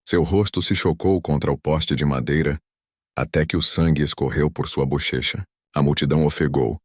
Seu rosto se chocou contra o poste de madeira, até que o sangue escorreu por sua bochecha. A multidão ofegou,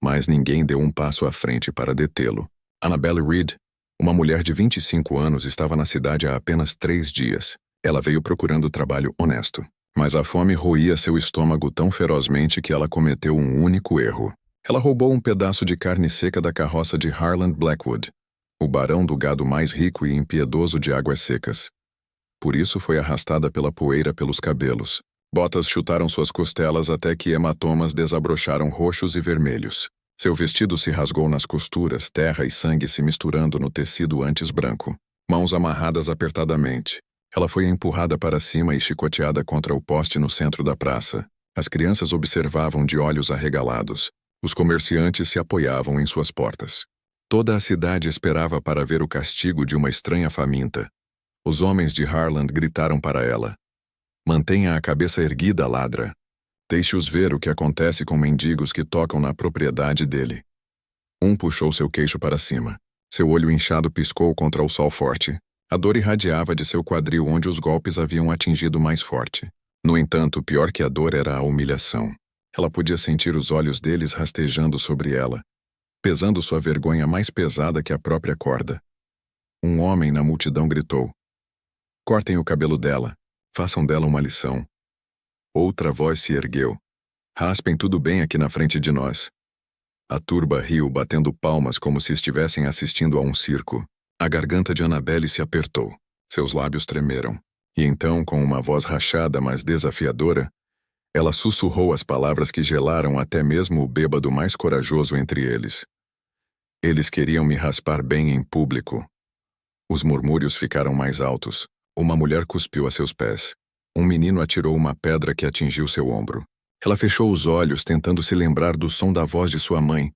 mas ninguém deu um passo à frente para detê-lo. Annabelle Reed, uma mulher de 25 anos, estava na cidade há apenas 3 dias. Ela veio procurando trabalho honesto, mas a fome roía seu estômago tão ferozmente que ela cometeu um único erro. Ela roubou um pedaço de carne seca da carroça de Harland Blackwood, o barão do gado mais rico e impiedoso de Águas Secas. Por isso foi arrastada pela poeira pelos cabelos. Botas chutaram suas costelas até que hematomas desabrocharam roxos e vermelhos. Seu vestido se rasgou nas costuras, terra e sangue se misturando no tecido antes branco. Mãos amarradas apertadamente. Ela foi empurrada para cima e chicoteada contra o poste no centro da praça. As crianças observavam de olhos arregalados. Os comerciantes se apoiavam em suas portas. Toda a cidade esperava para ver o castigo de uma estranha faminta. Os homens de Harland gritaram para ela: "Mantenha a cabeça erguida, ladra. Deixe-os ver o que acontece com mendigos que tocam na propriedade dele." Um puxou seu queixo para cima. Seu olho inchado piscou contra o sol forte. A dor irradiava de seu quadril onde os golpes haviam atingido mais forte. No entanto, pior que a dor era a humilhação. Ela podia sentir os olhos deles rastejando sobre ela, pesando sua vergonha mais pesada que a própria corda. Um homem na multidão gritou: "Cortem o cabelo dela. Façam dela uma lição." Outra voz se ergueu: "Raspem tudo bem aqui na frente de nós." A turba riu, batendo palmas como se estivessem assistindo a um circo. A garganta de Annabelle se apertou. Seus lábios tremeram. E então, com uma voz rachada, mas desafiadora, ela sussurrou as palavras que gelaram até mesmo o bêbado mais corajoso entre eles. "Eles queriam me raspar bem em público." Os murmúrios ficaram mais altos. Uma mulher cuspiu a seus pés. Um menino atirou uma pedra que atingiu seu ombro. Ela fechou os olhos, tentando se lembrar do som da voz de sua mãe,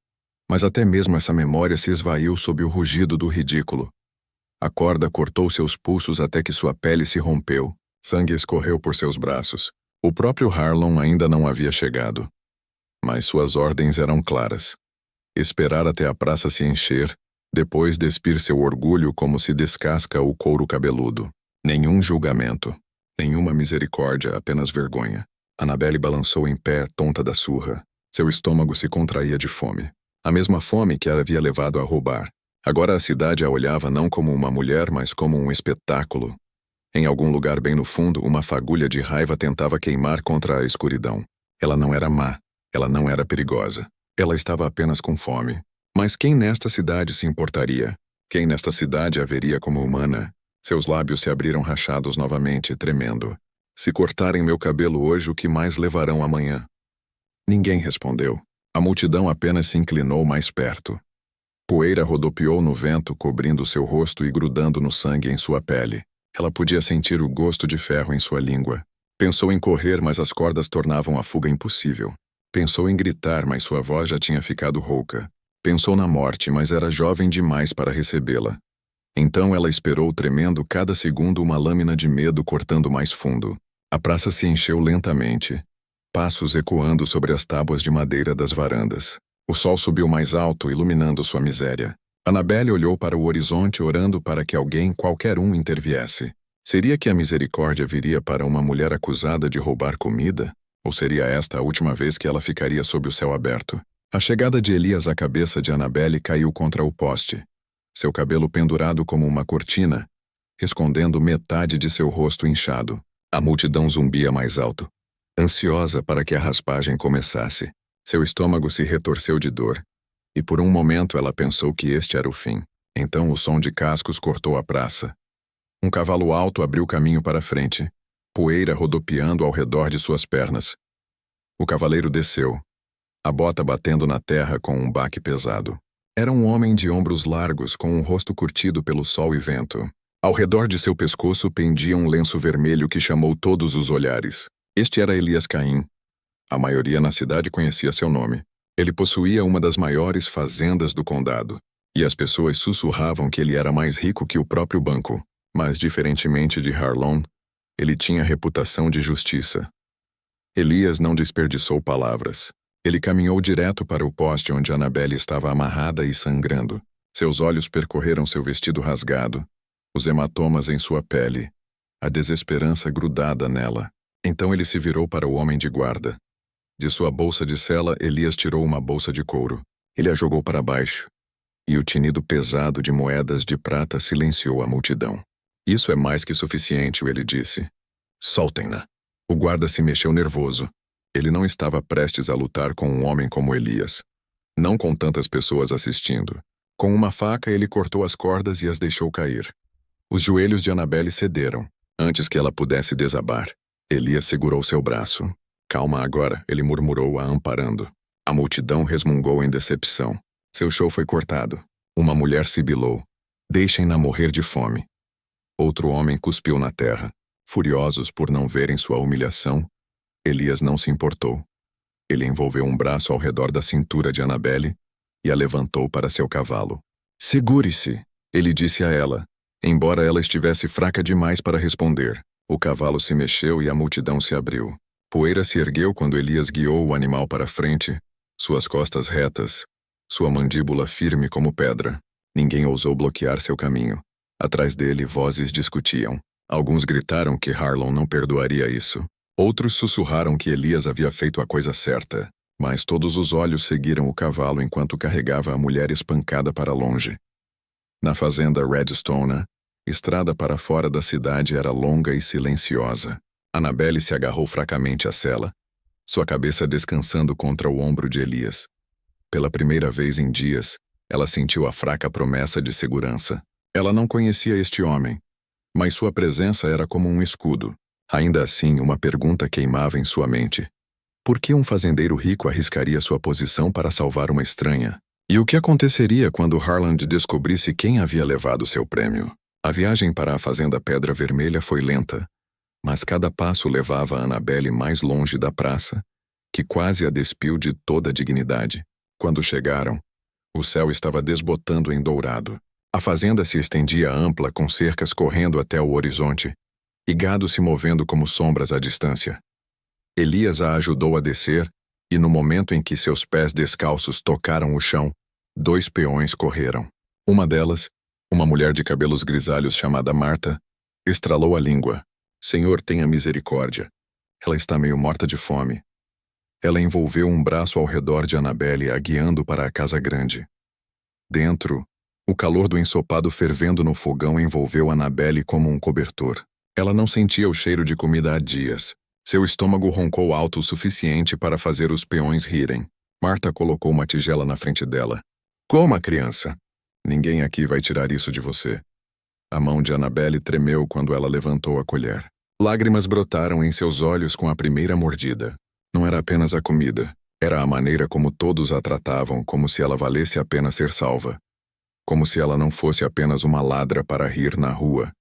mas até mesmo essa memória se esvaiu sob o rugido do ridículo. A corda cortou seus pulsos até que sua pele se rompeu. Sangue escorreu por seus braços. O próprio Harlon ainda não havia chegado. Mas suas ordens eram claras: esperar até a praça se encher, depois despir seu orgulho como se descasca o couro cabeludo. Nenhum julgamento, nenhuma misericórdia, apenas vergonha. Annabelle balançou em pé, tonta da surra. Seu estômago se contraía de fome. A mesma fome que a havia levado a roubar. Agora a cidade a olhava não como uma mulher, mas como um espetáculo. Em algum lugar bem no fundo, uma fagulha de raiva tentava queimar contra a escuridão. Ela não era má. Ela não era perigosa. Ela estava apenas com fome. Mas quem nesta cidade se importaria? Quem nesta cidade a veria como humana? Seus lábios se abriram rachados novamente, tremendo. "Se cortarem meu cabelo hoje, o que mais levarão amanhã?" Ninguém respondeu. A multidão apenas se inclinou mais perto. Poeira rodopiou no vento, cobrindo seu rosto e grudando no sangue em sua pele. Ela podia sentir o gosto de ferro em sua língua. Pensou em correr, mas as cordas tornavam a fuga impossível. Pensou em gritar, mas sua voz já tinha ficado rouca. Pensou na morte, mas era jovem demais para recebê-la. Então ela esperou, tremendo cada segundo, uma lâmina de medo cortando mais fundo. A praça se encheu lentamente, passos ecoando sobre as tábuas de madeira das varandas. O sol subiu mais alto, iluminando sua miséria. Annabelle olhou para o horizonte, orando para que alguém, qualquer um, interviesse. Seria que a misericórdia viria para uma mulher acusada de roubar comida? Ou seria esta a última vez que ela ficaria sob o céu aberto? A chegada de Elias à cabeça de Annabelle caiu contra o poste. Seu cabelo pendurado como uma cortina, escondendo metade de seu rosto inchado. A multidão zumbia mais alto, ansiosa para que a raspagem começasse. Seu estômago se retorceu de dor, e por um momento ela pensou que este era o fim. Então o som de cascos cortou a praça. Um cavalo alto abriu caminho para a frente, poeira rodopiando ao redor de suas pernas. O cavaleiro desceu, a bota batendo na terra com um baque pesado. Era um homem de ombros largos, com um rosto curtido pelo sol e vento. Ao redor de seu pescoço pendia um lenço vermelho que chamou todos os olhares. Este era Elias Caim. A maioria na cidade conhecia seu nome. Ele possuía uma das maiores fazendas do condado, e as pessoas sussurravam que ele era mais rico que o próprio banco. Mas, diferentemente de Harlon, ele tinha reputação de justiça. Elias não desperdiçou palavras. Ele caminhou direto para o poste onde Annabelle estava amarrada e sangrando. Seus olhos percorreram seu vestido rasgado, os hematomas em sua pele. a desesperança grudada nela. Então ele se virou para o homem de guarda. De sua bolsa de cela, Elias tirou uma bolsa de couro. Ele a jogou para baixo, e o tinido pesado de moedas de prata silenciou a multidão. Isso é mais que suficiente, ele disse. Soltem-na. O guarda se mexeu nervoso. Ele não estava prestes a lutar com um homem como Elias. Não com tantas pessoas assistindo. Com uma faca, ele cortou as cordas e as deixou cair. Os joelhos de Annabelle cederam. Antes que ela pudesse desabar, Elias segurou seu braço. Calma agora, ele murmurou a amparando. A multidão resmungou em decepção. Seu show foi cortado. Uma mulher sibilou. Deixem-na morrer de fome. Outro homem cuspiu na terra. Furiosos por não verem sua humilhação, Elias não se importou. Ele envolveu um braço ao redor da cintura de Annabelle e a levantou para seu cavalo. Segure-se, ele disse a ela, embora ela estivesse fraca demais para responder. O cavalo se mexeu e a multidão se abriu. Poeira se ergueu quando Elias guiou o animal para frente, suas costas retas, sua mandíbula firme como pedra. Ninguém ousou bloquear seu caminho. Atrás dele, vozes discutiam. Alguns gritaram que Harlon não perdoaria isso. Outros sussurraram que Elias havia feito a coisa certa. Mas todos os olhos seguiram o cavalo enquanto carregava a mulher espancada para longe. Na fazenda Redstone, estrada para fora da cidade era longa e silenciosa. Annabelle se agarrou fracamente à sela, sua cabeça descansando contra o ombro de Elias. Pela primeira vez em dias, ela sentiu a fraca promessa de segurança. Ela não conhecia este homem, mas sua presença era como um escudo. Ainda assim, uma pergunta queimava em sua mente. Por que um fazendeiro rico arriscaria sua posição para salvar uma estranha? E o que aconteceria quando Harland descobrisse quem havia levado seu prêmio? A viagem para a fazenda Pedra Vermelha foi lenta, mas cada passo levava Annabelle mais longe da praça, que quase a despiu de toda a dignidade. Quando chegaram, o céu estava desbotando em dourado. A fazenda se estendia ampla, com cercas correndo até o horizonte, e gado se movendo como sombras à distância. Elias a ajudou a descer, e no momento em que seus pés descalços tocaram o chão, 2 peões correram. Uma delas, uma mulher de cabelos grisalhos chamada Marta, estralou a língua. Senhor, tenha misericórdia. Ela está meio morta de fome. Ela envolveu um braço ao redor de Annabelle, a guiando para a casa grande. Dentro, o calor do ensopado fervendo no fogão envolveu Annabelle como um cobertor. Ela não sentia o cheiro de comida há dias. Seu estômago roncou alto o suficiente para fazer os peões rirem. Marta colocou uma tigela na frente dela. Coma, criança. Ninguém aqui vai tirar isso de você. A mão de Annabelle tremeu quando ela levantou a colher. Lágrimas brotaram em seus olhos com a primeira mordida. Não era apenas a comida. Era a maneira como todos a tratavam, como se ela valesse a pena ser salva. Como se ela não fosse apenas uma ladra para rir na rua.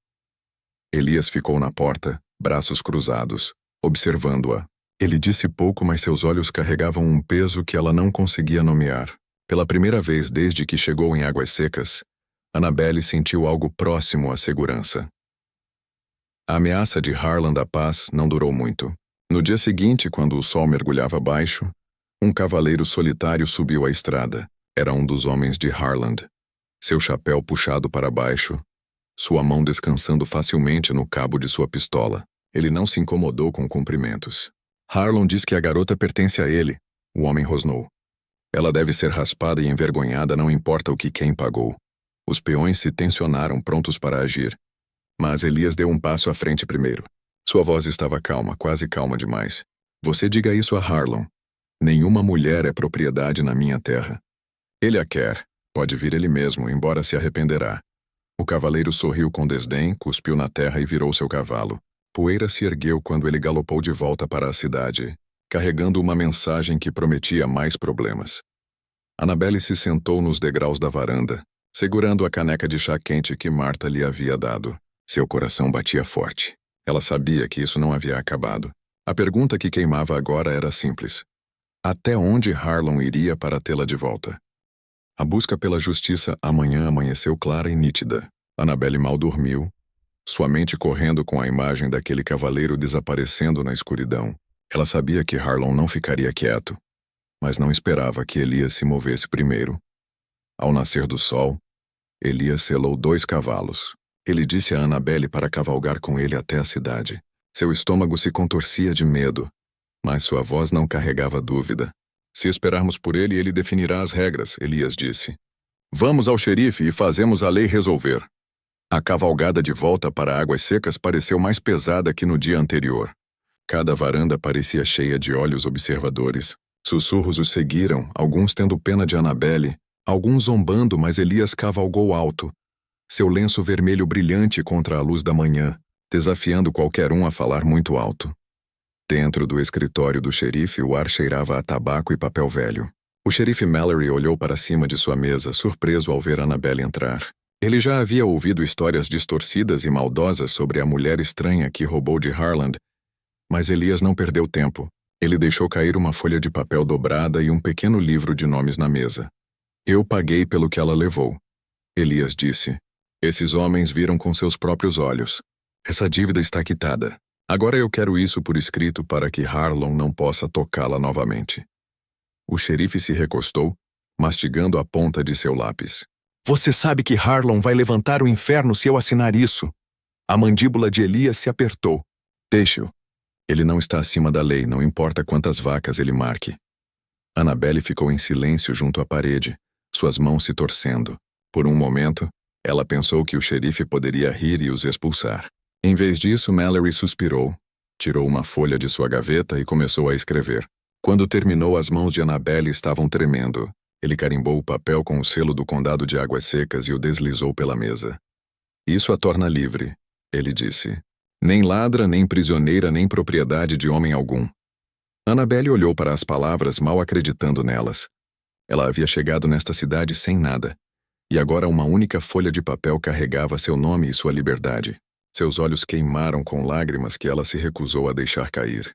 Elias ficou na porta, braços cruzados, observando-a. Ele disse pouco, mas seus olhos carregavam um peso que ela não conseguia nomear. Pela primeira vez desde que chegou em Águas Secas, Annabelle sentiu algo próximo à segurança. A ameaça de Harland à paz não durou muito. No dia seguinte, quando o sol mergulhava baixo, um cavaleiro solitário subiu a estrada. Era um dos homens de Harland. Seu chapéu puxado para baixo, sua mão descansando facilmente no cabo de sua pistola. Ele não se incomodou com cumprimentos. Harlon diz que a garota pertence a ele, o homem rosnou. Ela deve ser raspada e envergonhada, não importa o que quem pagou. Os peões se tensionaram, prontos para agir. Mas Elias deu um passo à frente primeiro. Sua voz estava calma, quase calma demais. Você diga isso a Harlon. Nenhuma mulher é propriedade na minha terra. Ele a quer. Pode vir ele mesmo, embora se arrependerá. O cavaleiro sorriu com desdém, cuspiu na terra e virou seu cavalo. Poeira se ergueu quando ele galopou de volta para a cidade, carregando uma mensagem que prometia mais problemas. Annabelle se sentou nos degraus da varanda, segurando a caneca de chá quente que Marta lhe havia dado. Seu coração batia forte. Ela sabia que isso não havia acabado. A pergunta que queimava agora era simples. Até onde Harlon iria para tê-la de volta? A busca pela justiça amanhã amanheceu clara e nítida. Annabelle mal dormiu, sua mente correndo com a imagem daquele cavaleiro desaparecendo na escuridão. Ela sabia que Harlon não ficaria quieto, mas não esperava que Elias se movesse primeiro. Ao nascer do sol, Elias selou 2 cavalos. Ele disse a Annabelle para cavalgar com ele até a cidade. Seu estômago se contorcia de medo, mas sua voz não carregava dúvida. Se esperarmos por ele, ele definirá as regras, Elias disse. Vamos ao xerife e fazemos a lei resolver. A cavalgada de volta para Águas Secas pareceu mais pesada que no dia anterior. Cada varanda parecia cheia de olhos observadores. Sussurros os seguiram, alguns tendo pena de Annabelle, alguns zombando, mas Elias cavalgou alto, seu lenço vermelho brilhante contra a luz da manhã, desafiando qualquer um a falar muito alto. Dentro do escritório do xerife, o ar cheirava a tabaco e papel velho. O xerife Mallory olhou para cima de sua mesa, surpreso ao ver Annabelle entrar. Ele já havia ouvido histórias distorcidas e maldosas sobre a mulher estranha que roubou de Harland, mas Elias não perdeu tempo. Ele deixou cair uma folha de papel dobrada e um pequeno livro de nomes na mesa. Eu paguei pelo que ela levou. Elias disse. Esses homens viram com seus próprios olhos. Essa dívida está quitada. Agora eu quero isso por escrito para que Harlon não possa tocá-la novamente. O xerife se recostou, mastigando a ponta de seu lápis. Você sabe que Harlon vai levantar o inferno se eu assinar isso. A mandíbula de Elias se apertou. Deixe-o. Ele não está acima da lei, não importa quantas vacas ele marque. Annabelle ficou em silêncio junto à parede, suas mãos se torcendo. Por um momento, ela pensou que o xerife poderia rir e os expulsar. Em vez disso, Mallory suspirou, tirou uma folha de sua gaveta e começou a escrever. Quando terminou, as mãos de Annabelle estavam tremendo. Ele carimbou o papel com o selo do condado de Águas Secas e o deslizou pela mesa. Isso a torna livre, ele disse. Nem ladra, nem prisioneira, nem propriedade de homem algum. Annabelle olhou para as palavras, mal acreditando nelas. Ela havia chegado nesta cidade sem nada, e agora uma única folha de papel carregava seu nome e sua liberdade. Seus olhos queimaram com lágrimas que ela se recusou a deixar cair.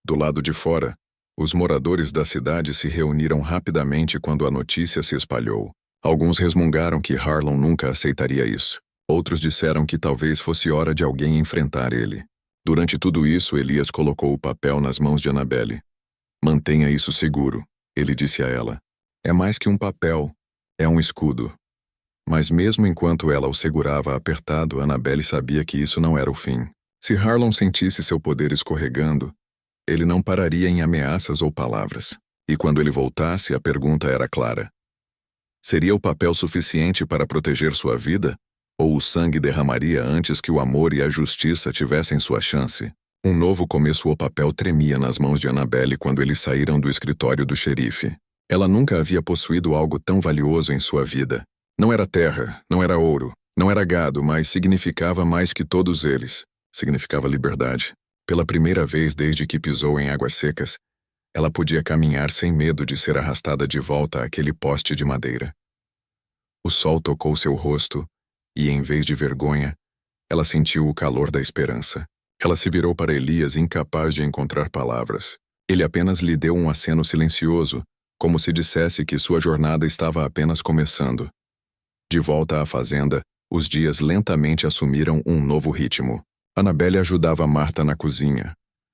Do lado de fora, os moradores da cidade se reuniram rapidamente quando a notícia se espalhou. Alguns resmungaram que Harlon nunca aceitaria isso. Outros disseram que talvez fosse hora de alguém enfrentar ele. Durante tudo isso, Elias colocou o papel nas mãos de Annabelle. Mantenha isso seguro, ele disse a ela. É mais que um papel, é um escudo. Mas mesmo enquanto ela o segurava apertado, Annabelle sabia que isso não era o fim. Se Harlon sentisse seu poder escorregando, ele não pararia em ameaças ou palavras. E quando ele voltasse, a pergunta era clara. Seria o papel suficiente para proteger sua vida? Ou o sangue derramaria antes que o amor e a justiça tivessem sua chance? Um novo começo. O papel tremia nas mãos de Annabelle quando eles saíram do escritório do xerife. Ela nunca havia possuído algo tão valioso em sua vida. Não era terra, não era ouro, não era gado, mas significava mais que todos eles. Significava liberdade. Pela primeira vez desde que pisou em Águas Secas, ela podia caminhar sem medo de ser arrastada de volta àquele poste de madeira. O sol tocou seu rosto, e, em vez de vergonha, ela sentiu o calor da esperança. Ela se virou para Elias, incapaz de encontrar palavras. Ele apenas lhe deu um aceno silencioso, como se dissesse que sua jornada estava apenas começando. De volta à fazenda, os dias lentamente assumiram um novo ritmo. Annabelle ajudava Marta na cozinha.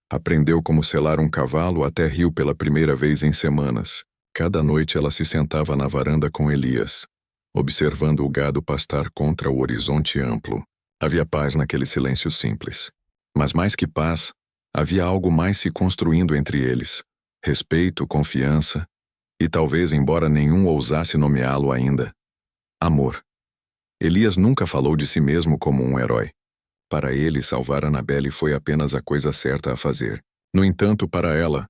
Aprendeu como selar um cavalo, até riu pela primeira vez em semanas. Cada noite ela se sentava na varanda com Elias, observando o gado pastar contra o horizonte amplo. Havia paz naquele silêncio simples. Mas mais que paz, havia algo mais se construindo entre eles. Respeito, confiança, e talvez, embora nenhum ousasse nomeá-lo ainda, amor. Elias nunca falou de si mesmo como um herói. Para ele, salvar Annabelle foi apenas a coisa certa a fazer. No entanto, para ela,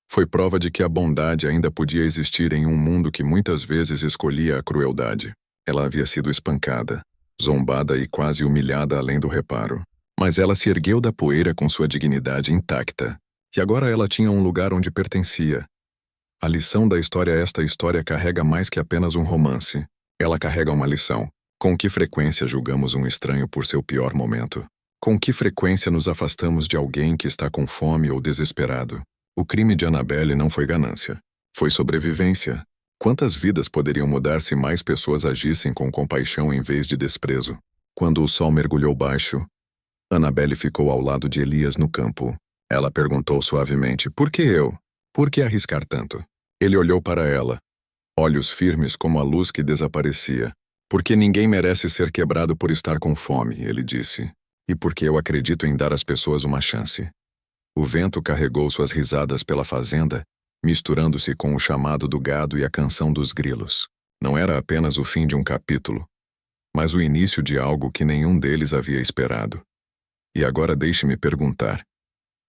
foi prova de que a bondade ainda podia existir em um mundo que muitas vezes escolhia a crueldade. Ela havia sido espancada, zombada e quase humilhada além do reparo. Mas ela se ergueu da poeira com sua dignidade intacta. E agora ela tinha um lugar onde pertencia. A lição da história. Esta história carrega mais que apenas um romance. Ela carrega uma lição. Com que frequência julgamos um estranho por seu pior momento? Com que frequência nos afastamos de alguém que está com fome ou desesperado? O crime de Annabelle não foi ganância. Foi sobrevivência. Quantas vidas poderiam mudar se mais pessoas agissem com compaixão em vez de desprezo? Quando o sol mergulhou baixo, Annabelle ficou ao lado de Elias no campo. Ela perguntou suavemente, por que eu? Por que arriscar tanto? Ele olhou para ela, olhos firmes como a luz que desaparecia. Porque ninguém merece ser quebrado por estar com fome, ele disse. E porque eu acredito em dar às pessoas uma chance. O vento carregou suas risadas pela fazenda, misturando-se com o chamado do gado e a canção dos grilos. Não era apenas o fim de um capítulo, mas o início de algo que nenhum deles havia esperado. E agora deixe-me perguntar.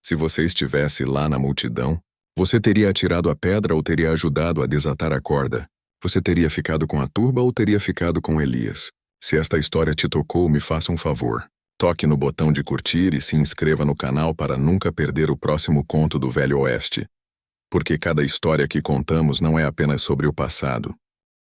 Se você estivesse lá na multidão, você teria atirado a pedra ou teria ajudado a desatar a corda? Você teria ficado com a turba ou teria ficado com Elias? Se esta história te tocou, me faça um favor. Toque no botão de curtir e se inscreva no canal para nunca perder o próximo conto do Velho Oeste. Porque cada história que contamos não é apenas sobre o passado,